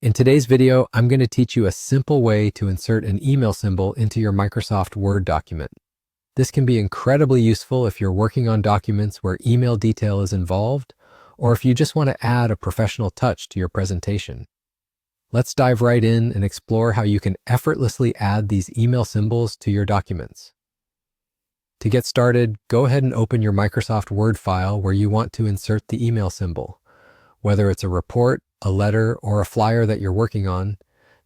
In today's video, I'm going to teach you a simple way to insert an email symbol into your Microsoft Word document. This can be incredibly useful if you're working on documents where email detail is involved, or if you just want to add a professional touch to your presentation. Let's dive right in and explore how you can effortlessly add these email symbols to your documents. To get started, go ahead and open your Microsoft Word file where you want to insert the email symbol. Whether it's a report, a letter, or a flyer that you're working on,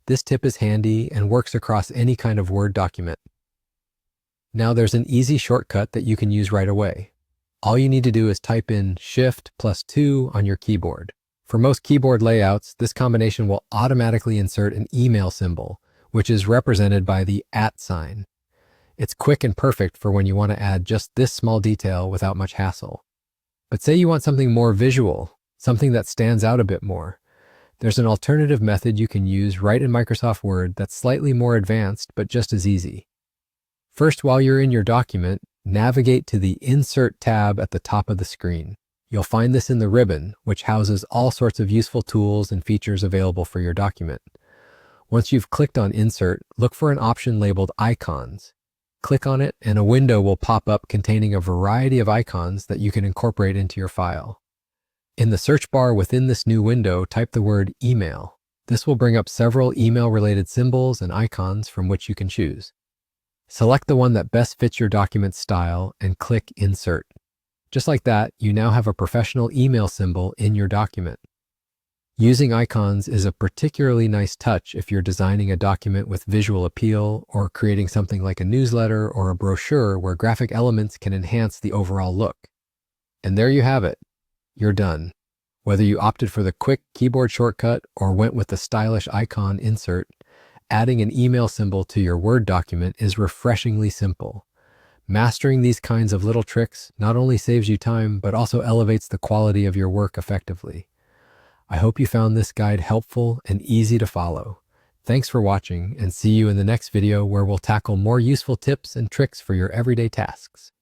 this tip is handy and works across any kind of Word document. Now there's an easy shortcut that you can use right away. All you need to do is type in Shift+2 on your keyboard. For most keyboard layouts, this combination will automatically insert an email symbol, which is represented by the @ sign. It's quick and perfect for when you want to add just this small detail without much hassle. But say you want something more visual, something that stands out a bit more. There's an alternative method you can use right in Microsoft Word that's slightly more advanced, but just as easy. First, while you're in your document, navigate to the Insert tab at the top of the screen. You'll find this in the ribbon, which houses all sorts of useful tools and features available for your document. Once you've clicked on Insert, look for an option labeled Icons. Click on it, and a window will pop up containing a variety of icons that you can incorporate into your file. In the search bar within this new window, type the word email. This will bring up several email-related symbols and icons from which you can choose. Select the one that best fits your document style and click Insert. Just like that, you now have a professional email symbol in your document. Using icons is a particularly nice touch if you're designing a document with visual appeal or creating something like a newsletter or a brochure where graphic elements can enhance the overall look. And there you have it. You're done. Whether you opted for the quick keyboard shortcut or went with the stylish icon insert, adding an email symbol to your Word document is refreshingly simple. Mastering these kinds of little tricks not only saves you time, but also elevates the quality of your work effectively. I hope you found this guide helpful and easy to follow. Thanks for watching, and see you in the next video where we'll tackle more useful tips and tricks for your everyday tasks.